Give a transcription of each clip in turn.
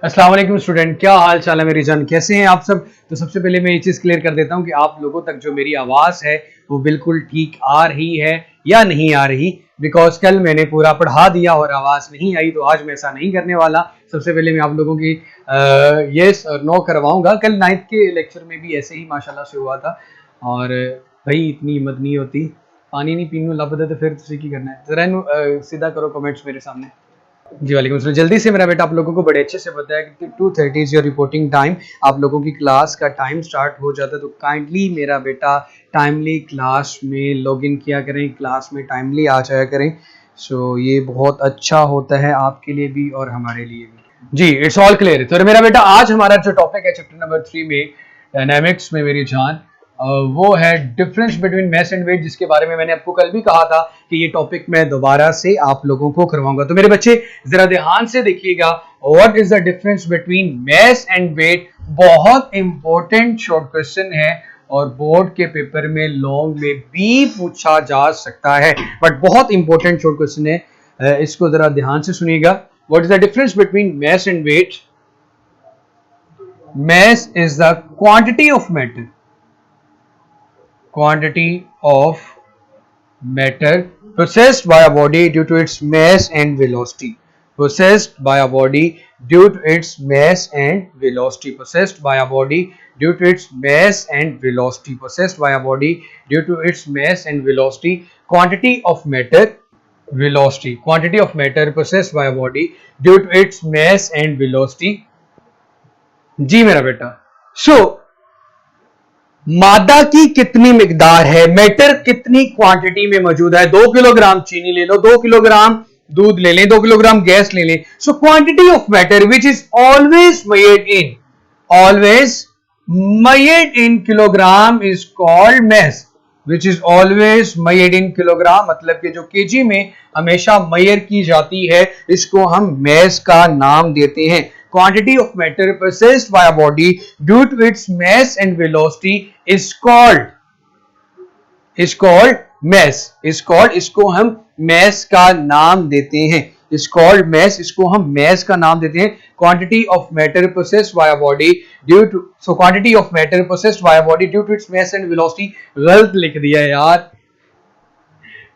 अस्सलाम वालेकुम स्टूडेंट, क्या हाल चाल है मेरी जान, कैसे हैं आप सब। तो सबसे पहले मैं ये चीज़ क्लियर कर देता हूँ कि आप लोगों तक जो मेरी आवाज़ है वो बिल्कुल ठीक आ रही है या नहीं आ रही, बिकॉज कल मैंने पूरा पढ़ा दिया और आवाज़ नहीं आई, तो आज मैं ऐसा नहीं करने वाला। सबसे पहले मैं आप लोगों की येस और नो करवाऊंगा। कल 9th के लेक्चर में भी ऐसे ही माशाल्लाह से हुआ था। और भाई इतनी हिम्मत नहीं होती, पानी नहीं पीनू लभदा तो फिर तुसी की करना है। जरा सीधा करो कमेंट्स मेरे सामने। जी वालेकुम सलाम। जल्दी से मेरा बेटा आप लोगों को बड़े अच्छे से पता है कि 2:30 इज योर रिपोर्टिंग टाइम। आप लोगों की क्लास का टाइम स्टार्ट हो जाता है, तो काइंडली मेरा बेटा टाइमली क्लास में लॉगिन किया करें, क्लास में टाइमली आ जाया करें। सो ये बहुत अच्छा होता है आपके लिए भी और हमारे लिए भी। जी इट्स ऑल क्लियर। तो मेरा बेटा आज हमारा जो टॉपिक है चैप्टर नंबर 3 में डायनामिक्स में मेरी जान, वो है difference between mass and weight, जिसके बारे में मैंने आपको कल भी कहा था कि ये टॉपिक मैं दोबारा से आप लोगों को करवाऊंगा। तो मेरे बच्चे जरा ध्यान से देखिएगा, what is the difference between mass and weight. बहुत इंपॉर्टेंट शॉर्ट क्वेश्चन है और बोर्ड के पेपर में लॉन्ग में भी पूछा जा सकता है, बट बहुत इंपॉर्टेंट शॉर्ट क्वेश्चन है, इसको जरा ध्यान से सुनिएगा। What is the difference between mass and weight. Mass is the quantity of matter, quantity of matter possessed by a body due to its mass and velocity. Possessed by a body due to its mass and velocity. Possessed by a body due to its mass and velocity. Possessed by a body due to its mass and velocity. Quantity of matter, velocity. Quantity of matter possessed by a body due to its mass and velocity. जी मेरा बेटा। So मादा की कितनी मिकदार है, matter कितनी quantity में मौजूद है। 2 किलोग्राम चीनी ले लो, 2 किलोग्राम दूध ले लें, 2 किलोग्राम गैस ले लें। So quantity of matter which is always measured in kilogram is called mass, which is always measured in kilogram, मतलब कि जो केजी में हमेशा मेजर की जाती है, इसको हम मैस का नाम देते हैं। Quantity of matter possessed by a body due to its mass and velocity is called mass. इसको हम mass का नाम देते हैं। is called mass, इसको हम mass का नाम देते हैं। Quantity of matter possessed by a body due to, so quantity of matter possessed by a body due to its mass and velocity, गलत लिख दिया यार।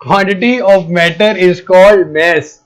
Quantity of matter is called mass.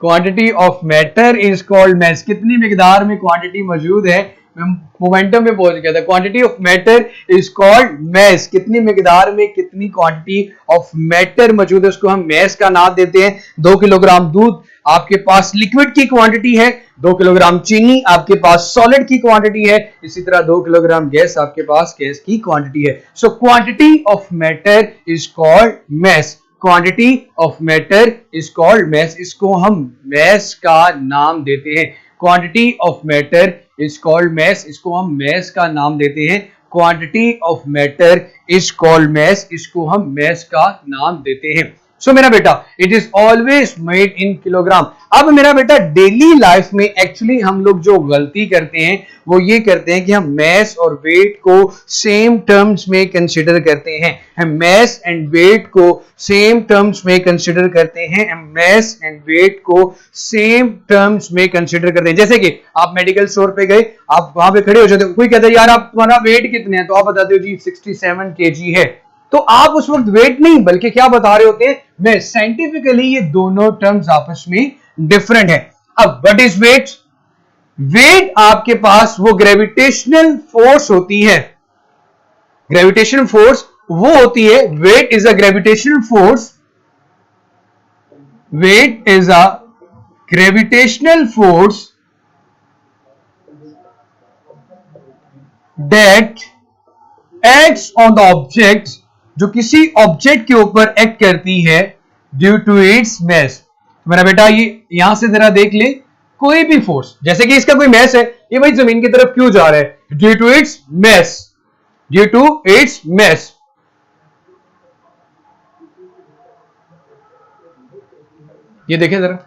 Quantity of matter is called mass. कितनी मिकदार में quantity मौजूद है, मैं मोमेंटम में पहुंच गया था। Quantity of matter is called mass. कितनी मिकदार में कितनी क्वांटिटी ऑफ मैटर मौजूद है, उसको हम मैस का नाम देते हैं। 2 किलोग्राम दूध आपके पास लिक्विड की क्वांटिटी है, 2 किलोग्राम चीनी आपके पास सॉलिड की क्वांटिटी है, इसी तरह 2 किलोग्राम गैस आपके पास गैस की क्वांटिटी है। So quantity of matter is called mass. Quantity of matter is called mass, इसको हम मैस का नाम देते हैं। Quantity of matter is called mass, इसको हम मैस का नाम देते हैं। Quantity of matter is called mass, इसको हम मैस का नाम देते हैं। सो मेरा बेटा it is always made in kilogram. अब मेरा बेटा डेली लाइफ में एक्चुअली हम लोग जो गलती करते हैं वो ये करते हैं कि हम मैस और वेट को सेम टर्म्स में कंसीडर करते हैं। हम मैस एंड वेट को सेम टर्म्स में कंसीडर करते हैं। हम मैस एंड वेट को सेम टर्म्स में कंसीडर करते हैं। जैसे कि आप मेडिकल स्टोर पे गए, आप वहां पे खड़े हो जाते हो, कोई कहता है यार आप तुम्हारा वेट कितने है, तो आप बताते हो जी 67 kg है। तो आप उस वक्त वेट नहीं बल्कि क्या बता रहे होते हैं, मैं साइंटिफिकली ये दोनों टर्म्स आपस में डिफरेंट है। अब व्हाट इज वेट? वेट आपके पास वो ग्रेविटेशनल फोर्स होती है। ग्रेविटेशनल फोर्स वो होती है, weight is a gravitational force, weight is a gravitational force that acts on the object, जो किसी ऑब्जेक्ट के ऊपर एक्ट करती है ड्यू टू इट्स मैस। मेरा बेटा ये यहां से जरा देख ले, कोई भी फोर्स, जैसे कि इसका कोई मैस है, ये भाई जमीन की तरफ क्यों जा रहा है, due to its mass, due to its mass. ये देखें जरा।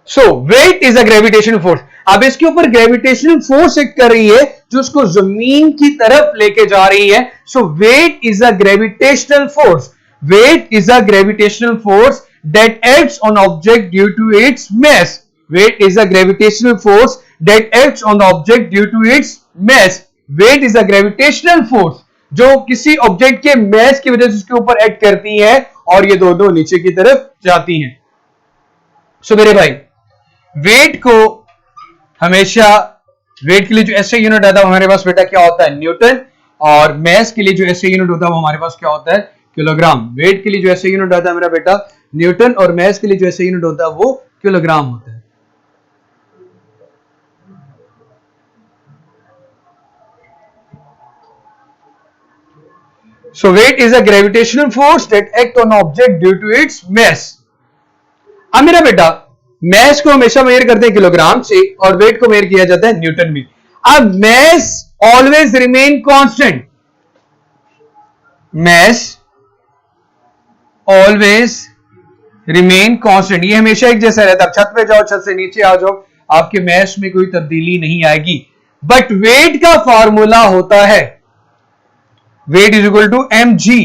So weight is a gravitational force. अब इसके ऊपर ग्रेविटेशनल फोर्स एक्ट कर रही है जो उसको जमीन की तरफ लेके जा रही है। So weight is a gravitational force, weight is a gravitational force that acts on object due to its mass. Weight is a gravitational force that acts on the object due to its mass. Weight is a gravitational force जो किसी object के mass की वजह से उसके ऊपर act करती है और ये दोनों नीचे की तरफ जाती हैं. सो मेरे भाई वेट को हमेशा वेट के लिए जो एसआई यूनिट आता है हमारे पास बेटा क्या होता है? न्यूटन. और mass के लिए जो एसआई यूनिट होता है वो हमारे पास क्या होता है? किलोग्राम. वेट के लिए जो एसआई यूनिट आता है मेरा बेटा न्यूटन और mass के लिए जो एसआई यूनिट होता है वो किलोग्राम होता है. So weight is a gravitational force that act on object due to its mass. अब मेरा बेटा mass को हमेशा मेजर करते हैं किलोग्राम से और weight को मेजर किया जाता है न्यूटन में. अब mass always remain constant. Mass always remain constant. ये हमेशा एक जैसा रहता है. अब छत पे जाओ, छत से नीचे आ जाओ, आपके mass में कोई तब्दीली नहीं आएगी. बट weight का फॉर्मूला होता है weight is equal to mg.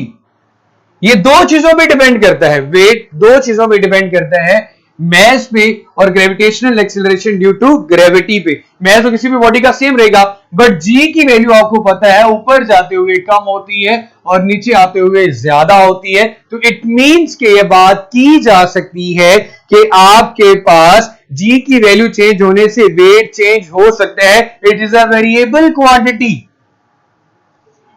ये दो चीजों पे डिपेंड करता है. वेट दो चीजों पे डिपेंड करता है, मैस पे और gravitational acceleration due to gravity पे. मैस तो किसी भी बॉडी का सेम रहेगा बट जी की वैल्यू आपको पता है ऊपर जाते हुए कम होती है और नीचे आते हुए ज्यादा होती है. तो इट मींस कि यह बात की जा सकती है कि आपके पास जी की वैल्यू चेंज होने से वेट चेंज हो सकता है. It is a variable quantity.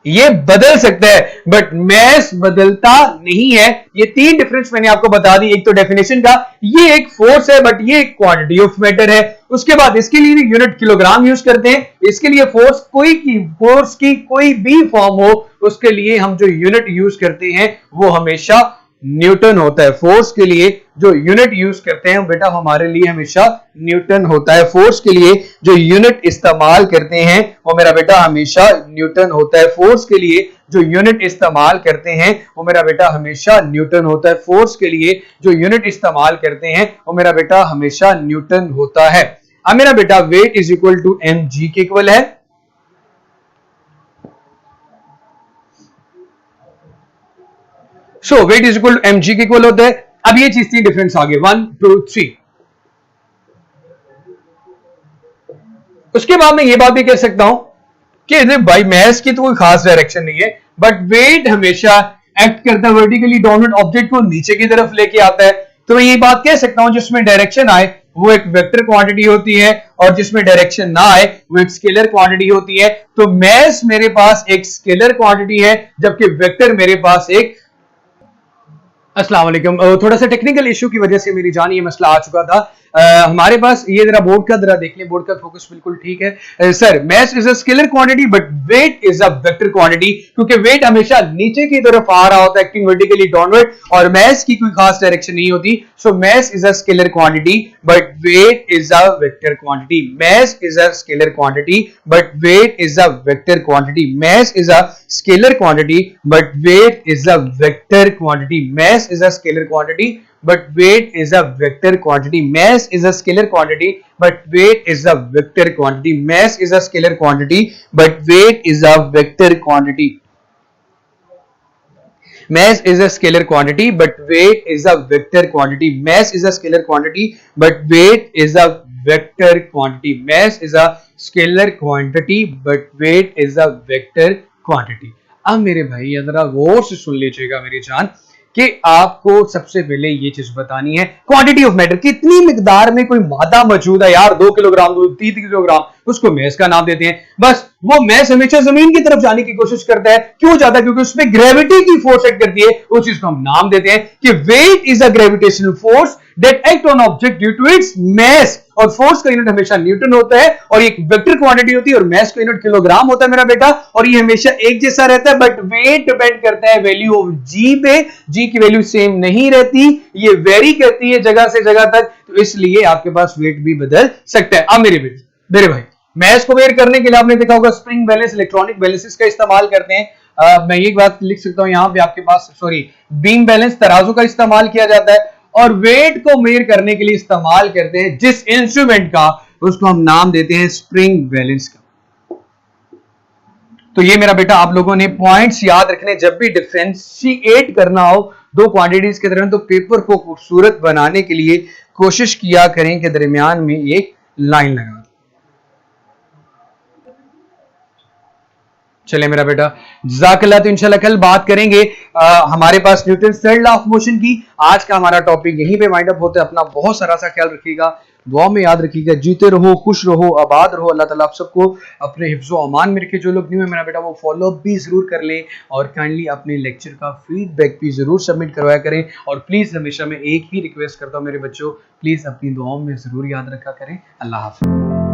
ये बदल सकता है बट मैस बदलता नहीं है. ये तीन डिफरेंस मैंने आपको बता दी. एक तो डेफिनेशन का, ये एक फोर्स है बट ये एक क्वांटिटी ऑफ मैटर है. उसके बाद इसके लिए यूनिट किलोग्राम यूज करते हैं. इसके लिए फोर्स की कोई भी फॉर्म हो उसके लिए हम जो यूनिट यूज करते हैं वो हमेशा न्यूटन होता है. फोर्स के लिए जो यूनिट यूज करते हैं बेटा हमारे लिए हमेशा न्यूटन होता है. फोर्स के लिए जो यूनिट इस्तेमाल करते हैं वो मेरा बेटा हमेशा न्यूटन होता है. फोर्स के लिए जो यूनिट इस्तेमाल करते हैं वो मेरा बेटा हमेशा न्यूटन होता है. फोर्स के लिए जो यूनिट इस्तेमाल करते हैं वो मेरा बेटा हमेशा न्यूटन होता है. अब मेरा बेटा weight is equal to mg के इक्वल है. So weight is equal to mg के इक्वल होता है. अब ये चीज थी डिफरेंस आगे 1 2 3. उसके बाद मैं ये बात भी कह सकता हूं कि भाई मैस की तो कोई खास डायरेक्शन नहीं है बट वेट हमेशा एक्ट करता है वर्टिकली डाउनवर्ड, ऑब्जेक्ट को नीचे की तरफ लेके आता है. तो मैं ये बात कह सकता हूं जिसमें डायरेक्शन आए वो एक वेक्टर क्वांटिटी होती है और जिसमें डायरेक्शन ना आए वो एक स्केलर क्वांटिटी होती है. तो मैस मेरे पास एक स्केलर क्वांटिटी है जबकि वेक्टर मेरे पास एक. अस्सलाम वालेकुम. थोड़ा सा टेक्निकल इशू की वजह से मेरी जान ये मसला आ चुका था. हमारे पास ये जरा बोर्ड का जरा देख लें. बोर्ड का फोकस बिल्कुल ठीक है. Sir mass is a scalar quantity but weight is a vector quantity क्योंकि वेट हमेशा नीचे की तरफ आ रहा होता है एक्टिंग वर्टिकली डाउनवर्ड और मैस की कोई खास डायरेक्शन नहीं होती. So mass is a scalar quantity but weight is a vector quantity. Mass is a scalar quantity but weight is a vector quantity. Mass is a scalar quantity but weight is a vector quantity. Mass is a scalar quantity but weight is a vector quantity. Mass is a scalar quantity but weight is a vector quantity. Mass is a scalar quantity but weight is a vector quantity. Mass is a scalar quantity but weight is a vector quantity. Mass is a scalar quantity but weight is a vector quantity. Mass is a scalar quantity but weight is a vector quantity. अब मेरे भाई जरा गौर से सुन लीजिएगा मेरी जान कि आपको सबसे पहले ये चीज बतानी है क्वांटिटी ऑफ मैटर. कितनी मिकदार में कोई मादा मौजूद है यार 2 किलोग्राम 3 किलोग्राम, उसको मैस का नाम देते हैं. बस वो मैस हमेशा जमीन की तरफ जाने की कोशिश करता है. क्यों जाता है? क्योंकि उसमें ग्रेविटी की फोर्स एक्ट करती है. उस चीज को हम नाम देते हैं कि weight is a gravitational force that act on object due to its mass. और फोर्स का यूनिट हमेशा न्यूटन होता है और एक वेक्टर क्वांटिटी होती है और मैस का यूनिट किलोग्राम होता है मेरा बेटा. और ये हमेशा एक जैसा रहता है बट वेट डिपेंड करता है वैल्यू ऑफ जी पे. जी की वैल्यू सेम नहीं रहती, ये वेरी करती है जगह से जगह तक. तो इसलिए आपके पास वेट भी बदल सकता है. अब मेरे भाई मैस को वेयर करने के लिए आपने देखा होगा स्प्रिंग बैलेंस, इलेक्ट्रॉनिक बैलेंसेस का इस्तेमाल करते हैं. मैं ये बात लिख सकता हूं यहां पे आपके पास बीम बैलेंस तराजू का इस्तेमाल किया जाता है और वेट को मेजर करने के लिए इस्तेमाल करते हैं जिस इंस्ट्रूमेंट का उसको हम नाम देते हैं स्प्रिंग बैलेंस का. तो ये मेरा बेटा आप लोगों ने पॉइंट्स याद रखने जब भी डिफरेंशिएट करना हो दो क्वांटिटीज के दरमियान. तो पेपर को खूबसूरत बनाने के लिए कोशिश किया करें कि दरमियान में एक लाइन लगा. चले मेरा बेटा, जज़ाकल्लाह। तो इंशाल्लाह कल बात करेंगे हमारे पास Newton third law of motion की। आज का हमारा टॉपिक यहीं पे वाइंड अप होता है। अपना बहुत सारा सा ख्याल रखिएगा, दुआ में याद रखिएगा, जीते रहो, खुश रहो, आबाद रहो। अल्लाह ताला आप सबको अपने हिफ्ज़ो अमान में रखे। जो लोग न्यू है मेरा बेटा वो फॉलो अप भी जरूर कर लें और काइंडली अपने लेक्चर का फीडबैक भी जरूर सबमिट करवाया करें। और प्लीज़ हमेशा मैं एक ही रिक्वेस्ट करता हूँ मेरे बच्चों, प्लीज़ अपनी दुआओं में जरूर याद रखा करें। अल्लाह हाफ़िज़।